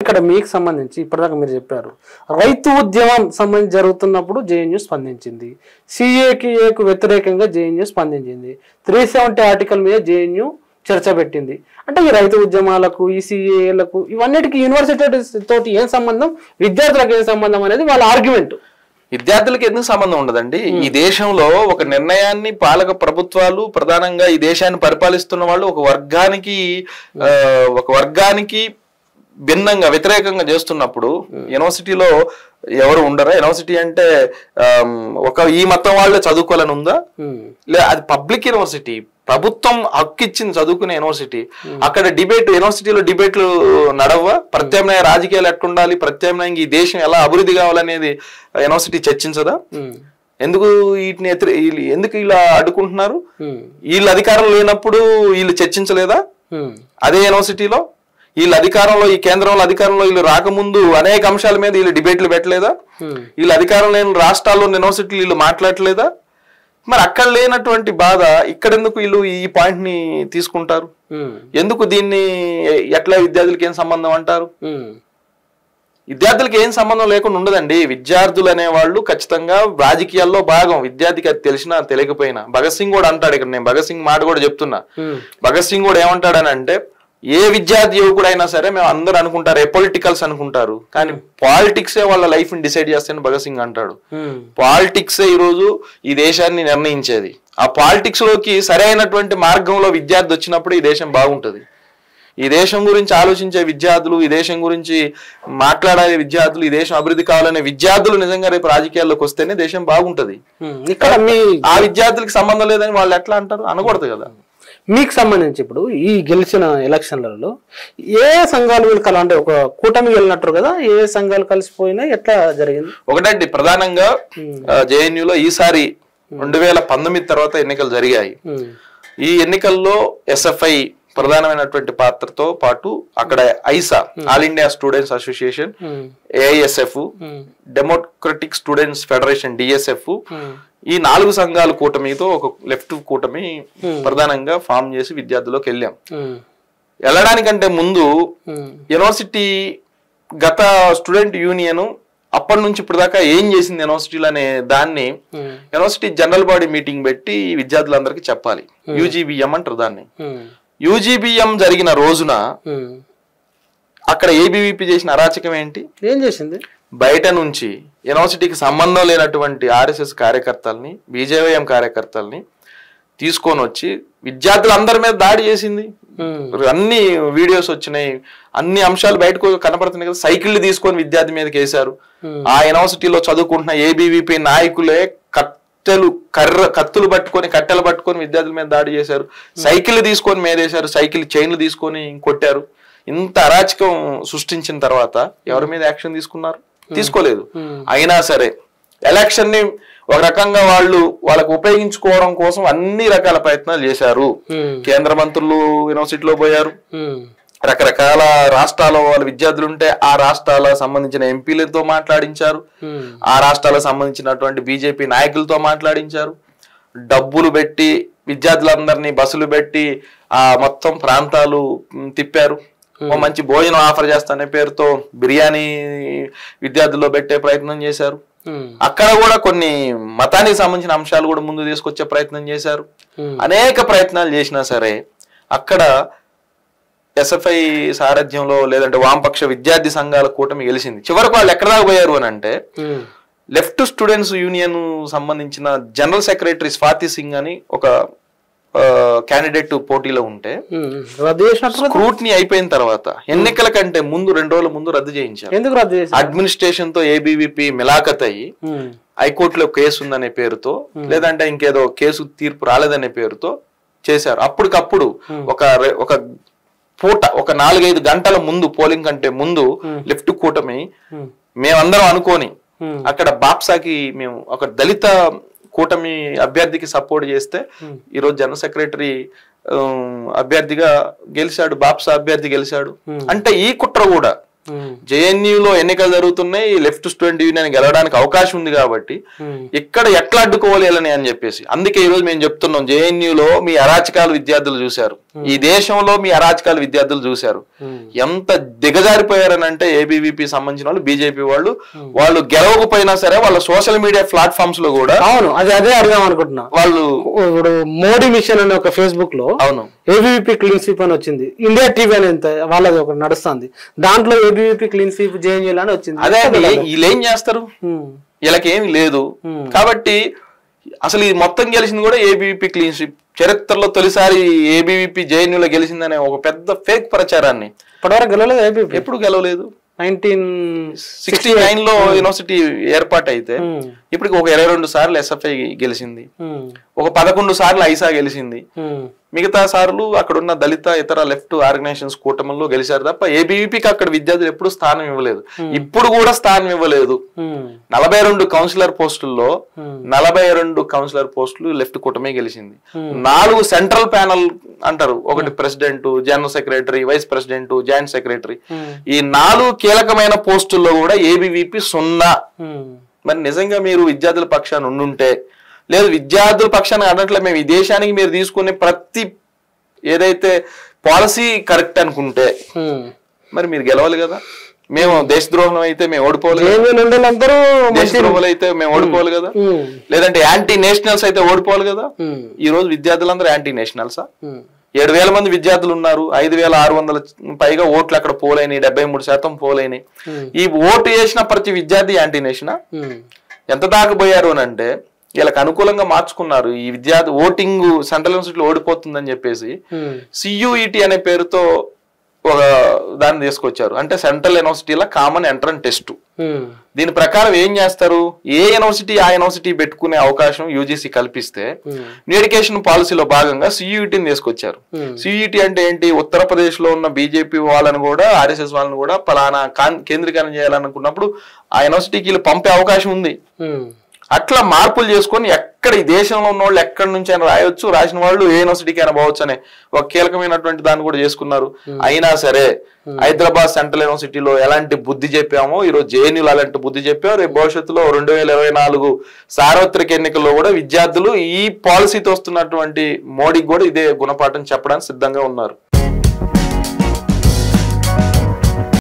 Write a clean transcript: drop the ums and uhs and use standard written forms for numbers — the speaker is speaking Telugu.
ఇక్కడ మీకు సంబంధించి ఇప్పటిదాకా మీరు చెప్పారు రైతు ఉద్యమం సంబంధించి జరుగుతున్నప్పుడు జేఎన్యూ స్పందించింది, సిఏకి వ్యతిరేకంగా జేఎన్యూ స్పందించింది, 370 ఆర్టికల్ మీద జేఎన్యూ చర్చ పెట్టింది. అంటే ఈ రైతు ఉద్యమాలకు ఈ సిఏలకు ఇవన్నిటికీ యూనివర్సిటీ తోటి ఏం సంబంధం, విద్యార్థులకు ఏం సంబంధం అనేది వాళ్ళ ఆర్గ్యుమెంట్. విద్యార్థులకు ఎందుకు సంబంధం ఉండదండి? ఈ దేశంలో ఒక నిర్ణయాన్ని పాలక ప్రభుత్వాలు ప్రధానంగా ఈ దేశాన్ని పరిపాలిస్తున్న వాళ్ళు ఒక వర్గానికి భిన్నంగా వ్యతిరేకంగా చేస్తున్నప్పుడు యూనివర్సిటీలో ఎవరు ఉండరా? యూనివర్సిటీ అంటే ఈ మతం వాళ్ళే చదువుకోవాలని ఉందా? లేదా అది పబ్లిక్ యూనివర్సిటీ, ప్రభుత్వం హక్కు ఇచ్చింది చదువుకునే యూనివర్సిటీ. అక్కడ యూనివర్సిటీలో డిబేట్లు నడవా? ప్రత్యామ్నాయ రాజకీయాలు ఎట్టుండాలి, ప్రత్యామ్నాయంగా ఈ దేశం ఎలా అభివృద్ధి కావాలనేది యూనివర్సిటీ చర్చించదా? ఎందుకు ఎందుకు ఇలా అడ్డుకుంటున్నారు? వీళ్ళు అధికారం లేనప్పుడు వీళ్ళు చర్చించలేదా? అదే యూనివర్సిటీలో వీళ్ళ అధికారంలో, ఈ కేంద్రంలో అధికారంలో వీళ్ళు రాకముందు అనేక అంశాల మీద వీళ్ళు డిబేట్లు పెట్టలేదా? వీళ్ళు అధికారం లేని రాష్ట్రాల్లో యూనివర్సిటీలు వీళ్ళు మాట్లాడలేదా? మరి అక్కడ లేనటువంటి బాధ ఇక్కడెందుకు వీళ్ళు ఈ పాయింట్ ని తీసుకుంటారు? ఎందుకు దీన్ని ఎట్లా విద్యార్థులకి ఏం సంబంధం అంటారు? విద్యార్థులకి ఏం సంబంధం లేకుండా ఉండదండి. విద్యార్థులు అనేవాళ్ళు ఖచ్చితంగా రాజకీయాల్లో భాగం. విద్యార్థికి అది తెలిసినా తెలియకపోయినా. భగత్ సింగ్ కూడా అంటాడు, ఇక్కడ నేను భగత్ సింగ్ మాట కూడా చెప్తున్నా. భగత్ సింగ్ కూడా ఏమంటాడని అంటే, ఏ విద్యార్థి యువకుడు అయినా సరే మేము అందరూ అనుకుంటారు పొలిటికల్స్ అనుకుంటారు, కానీ పాలిటిక్సే వాళ్ళ లైఫ్ ని డిసైడ్ చేస్తాయని భగత్ సింగ్ అంటాడు. పాలిటిక్సే ఈరోజు ఈ దేశాన్ని నిర్ణయించేది. ఆ పాలిటిక్స్ లోకి సరైనటువంటి మార్గంలో విద్యార్థి వచ్చినప్పుడు ఈ దేశం బాగుంటది. ఈ దేశం గురించి ఆలోచించే విద్యార్థులు, ఈ దేశం గురించి మాట్లాడే విద్యార్థులు, ఈ దేశం అభివృద్ధి కావాలనే విద్యార్థులు నిజంగా రేపు రాజకీయాల్లోకి వస్తేనే దేశం బాగుంటది. ఇక్కడ ఆ విద్యార్థులకి సంబంధం లేదని వాళ్ళు ఎట్లా అంటారు? అనకూడదు కదా. మీకు సంబంధించి ఇప్పుడు ఈ గెలిచిన ఎలక్షన్లలో ఏ సంఘాలు వీళ్ళు అంటే ఒక కూటమి వెళ్ళినట్టు కదా, ఏ సంఘాలు కలిసిపోయినా ఎట్లా జరిగింది? ఒకటండి, ప్రధానంగా జేఎన్యూలో ఈసారి 2019 తర్వాత ఎన్నికలు జరిగాయి. ఈ ఎన్నికల్లో ఎస్ఎఫ్ఐ ప్రధానమైనటువంటి పాత్రతో పాటు అక్కడ AISA, all India students association, AISF, democratic students federation DSF, ఈ 4 సంఘాల కూటమితో ఒక లెఫ్ట్ కూటమి ప్రధానంగా ఫామ్ చేసి విద్యార్థులకు వెళ్ళాం. వెళ్ళడానికంటే ముందు యూనివర్సిటీ గత స్టూడెంట్ యూనియన్ అప్పటి నుంచి ఇప్పుడు దాకా ఏం చేసింది యూనివర్సిటీలు అనే దాన్ని యూనివర్సిటీ జనరల్ బాడీ మీటింగ్ పెట్టి విద్యార్థులందరికీ చెప్పాలి. యూజీబీఎం అంటారు దాన్ని. యూజీబీఎం జరిగిన రోజున అక్కడ ఏబీవీపీ చేసిన అరాచకం ఏంటి? ఏం చేసింది? బయట నుంచి యూనివర్సిటీకి సంబంధం లేనటువంటి ఆర్ఎస్ఎస్ కార్యకర్తల్ని, బీజేవైఎం కార్యకర్తల్ని తీసుకొని వచ్చి విద్యార్థులందరి మీద దాడి చేసింది. అన్ని వీడియోస్ వచ్చినాయి, అన్ని అంశాలు బయటకు కనపడుతున్నాయి కదా. సైకిళ్ళు తీసుకొని విద్యార్థి మీదకి వేశారు. ఆ యూనివర్సిటీలో చదువుకుంటున్న ఏబీవీపీ నాయకులే కత్తులు పట్టుకొని, కట్టెలు పట్టుకొని విద్యార్థుల మీద దాడి చేశారు. సైకిళ్ళు తీసుకొని మీదేశారు, సైకిల్ చైన్లు తీసుకొని కొట్టారు. ఇంత అరాచకం సృష్టించిన తర్వాత ఎవరి మీద యాక్షన్ తీసుకున్నారు? తీసుకోలేదు. అయినా సరే ఎలక్షన్ ని ఒక రకంగా వాళ్ళకు ఉపయోగించుకోవడం కోసం అన్ని రకాల ప్రయత్నాలు చేశారు. కేంద్ర మంత్రులు యూనివర్సిటీలో పోయారు, రకరకాల రాష్ట్రాల వాళ్ళ విద్యార్థులు ఉంటే ఆ రాష్ట్రాలకు సంబంధించిన ఎంపీలతో మాట్లాడించారు, ఆ రాష్ట్రాలకు సంబంధించినటువంటి బీజేపీ నాయకులతో మాట్లాడించారు. డబ్బులు పెట్టి విద్యార్థులందరినీ బస్సులు పెట్టి ఆ మొత్తం ప్రాంతాలు తిప్పారు. మంచి భోజనం ఆఫర్ చేస్తానే పేరుతో బిర్యానీ విద్యార్థుల్లో పెట్టే ప్రయత్నం చేశారు. అక్కడ కూడా కొన్ని మతానికి సంబంధించిన అంశాలు కూడా ముందు తీసుకొచ్చే ప్రయత్నం చేశారు. అనేక ప్రయత్నాలు చేసినా సరే అక్కడ ఎస్ఎఫ్ఐ సారథ్యంలో లేదంటే వామపక్ష విద్యార్థి సంఘాల కూటమి గెలిచింది. చివరికి వాళ్ళు ఎక్కడ దాకా పోయారు అని అంటే, లెఫ్ట్ స్టూడెంట్స్ యూనియన్ సంబంధించిన జనరల్ సెక్రటరీ స్వాతి సింగ్ అని ఒక క్యాండిడేట్ పోటీలో ఉంటే స్క్రూటినీ అయిపోయిన తర్వాత ఎన్నికల కంటే ముందు 2 రోజుల ముందు రద్దు చేయించారు. ఎందుకు రద్దు చేశారు? అడ్మినిస్ట్రేషన్ తో ఏబీవీపీ మిలాఖత్ అయ్యి హైకోర్టులో కేసు ఉందనే పేరుతో, లేదంటే ఇంకేదో కేసు తీర్పు రాలేదనే పేరుతో చేశారు. అప్పటికప్పుడు ఒక పూట ఒక 4-5 గంటల ముందు, పోలింగ్ కంటే ముందు లెఫ్ట్ కూటమి మేమందరం అనుకోని అక్కడ బాప్సాకి మేము ఒక దళిత కూటమి అభ్యర్థికి సపోర్ట్ చేస్తే ఈరోజు జనరల్ సెక్రటరీ అభ్యర్థిగా గెలిచాడు, బాప్సా అభ్యర్థి గెలిచాడు. అంటే ఈ కుట్ర కూడా జేఎన్యూలో ఎన్నికలు జరుగుతున్నాయి, లెఫ్ట్ స్టూడెంట్ యూనియన్ గెలవడానికి అవకాశం ఉంది కాబట్టి ఇక్కడ ఎట్లా అడ్డుకోవాలి అని చెప్పేసి అందుకే ఈ రోజు మేము చెప్తున్నాం, జేఎన్యూలో మీ అరాచకాలు విద్యార్థులు చూశారు, ఈ దేశంలో మీ అరాచకాలు విద్యార్థులు చూశారు. ఎంత దిగజారిపోయారని అంటే ఏబీవీపీ సంబంధించిన వాళ్ళు, బీజేపీ వాళ్ళు గెలవకపోయినా సరే వాళ్ళ సోషల్ మీడియా ప్లాట్ఫామ్స్ లో కూడా అవును అదే అడగాం అనుకుంటున్నా. వాళ్ళు ఇప్పుడు మోడీ మిషన్ అనే ఒక ఫేస్బుక్ లో అవును ఏబీవీపీ క్లీన్ స్వీప్ అని వచ్చింది, ఇండియా టీవీ అని వాళ్ళది ఒకటి నడుస్తుంది, దాంట్లో ఏబీవీపీ క్లీన్ స్వీప్ జేఎన్యూ అని వచ్చింది. అదే వీళ్ళు ఏం చేస్తారు, వీళ్ళకి ఏమి లేదు. కాబట్టి అసలు ఈ మొత్తం గెలిచింది కూడా ఏబీవీపీ క్లీన్ స్వీప్. చరిత్రలో తొలిసారి ఏబీవీపీ జేఎన్యూలో గెలిచిందనే ఒక పెద్ద ఫేక్ ప్రచారాన్ని ఇప్పటివరకు గెలవలేదు ఏబీవీపీ, ఎప్పుడు గెలవలేదు. 1969 లో యూనివర్సిటీ ఏర్పాటు అయితే ఇప్పటికి ఒక 22 సార్లు ఎస్ఎఫ్ఐ గెలిచింది, ఒక 11 సార్లు ఐసా గెలిచింది, మిగతా సార్లు అక్కడ ఉన్న దళిత ఇతర లెఫ్ట్ ఆర్గనైజేషన్స్ కూటమిలో గెలిచారు తప్ప ఏబీవీపీకి అక్కడ విద్యార్థులు ఎప్పుడు స్థానం ఇవ్వలేదు, ఇప్పుడు కూడా స్థానం ఇవ్వలేదు. 42 కౌన్సిలర్ పోస్టుల్లో 42 కౌన్సిలర్ పోస్టులు లెఫ్ట్ కూటమి గెలిచింది. 4 సెంట్రల్ ప్యానల్ అంటారు, ఒకటి president, general secretary, vice president, joint secretary, ఈ 4 కీలకమైన పోస్టుల్లో కూడా ఏబీవీపీ 0. మరి నిజంగా మీరు విద్యార్థుల పక్షాన్ని ఉండుంటే, లేదు విద్యార్థుల పక్షాన్ని అనట్లే, మేము ఈ దేశానికి మీరు తీసుకునే ప్రతి ఏదైతే పాలసీ కరెక్ట్ అనుకుంటే మరి మీరు గెలవాలి కదా. మేము దేశద్రోహం అయితే మేము ఓడిపోవాలి, దేశద్రోహాలు అయితే మేము ఓడిపోవాలి కదా, లేదంటే యాంటీ నేషనల్స్ అయితే ఓడిపోవాలి కదా. ఈ రోజు విద్యార్థులందరూ యాంటీ నేషనల్సా? 7,000 మంది విద్యార్థులు ఉన్నారు, 5,600 పైగా ఓట్లు అక్కడ పోలేని, 73% పోలేని. ఈ ఓటు వేసిన ప్రతి విద్యార్థి యాంటీ నేషనా? ఎంత దాకా పోయారు అని అంటే వీళ్ళకి అనుకూలంగా మార్చుకున్నారు. ఈ విద్యార్థి ఓటింగ్ సెంట్రల్ యూనివర్సిటీలో ఓడిపోతుందని చెప్పేసి సియుఈటి అనే పేరుతో ఒక దాన్ని తీసుకొచ్చారు, అంటే సెంట్రల్ యూనివర్సిటీల కామన్ ఎంట్రన్స్ టెస్ట్. దీని ప్రకారం ఏం చేస్తారు, ఏ యూనివర్సిటీ ఆ యూనివర్సిటీ పెట్టుకునే అవకాశం యూజీసీ కల్పిస్తే ఎడ్యుకేషన్ పాలసీలో భాగంగా సియుఈటిని తీసుకొచ్చారు. సియుఈటి అంటే ఏంటి, ఉత్తరప్రదేశ్ లో ఉన్న బీజేపీ వాళ్ళని కూడా ఆర్ఎస్ఎస్ వాళ్ళని కూడా పలానా కేంద్రీకరణ చేయాలనుకున్నప్పుడు ఆ యూనివర్సిటీకి వీళ్ళు పంపే అవకాశం ఉంది. అట్లా మార్పులు చేసుకొని ఎక్కడ ఈ దేశంలో ఉన్న వాళ్ళు ఎక్కడి నుంచి అయినా రాయొచ్చు, రాసిన వాళ్ళు ఏ యూనివర్సిటీకి అయినా పోవచ్చు అనే ఒక కీలకమైనటువంటి దాన్ని కూడా చేసుకున్నారు. అయినా సరే హైదరాబాద్ సెంట్రల్ యూనివర్సిటీలో ఎలాంటి బుద్ధి చెప్పామో ఈరోజు జేఎన్యూలో అలాంటి బుద్ధి చెప్పాము. రేపు భవిష్యత్తులో 2024 సార్వత్రిక ఎన్నికల్లో కూడా విద్యార్థులు ఈ పాలసీతో వస్తున్నటువంటి మోడీకి కూడా ఇదే గుణపాఠం చెప్పడానికి సిద్ధంగా ఉన్నారు.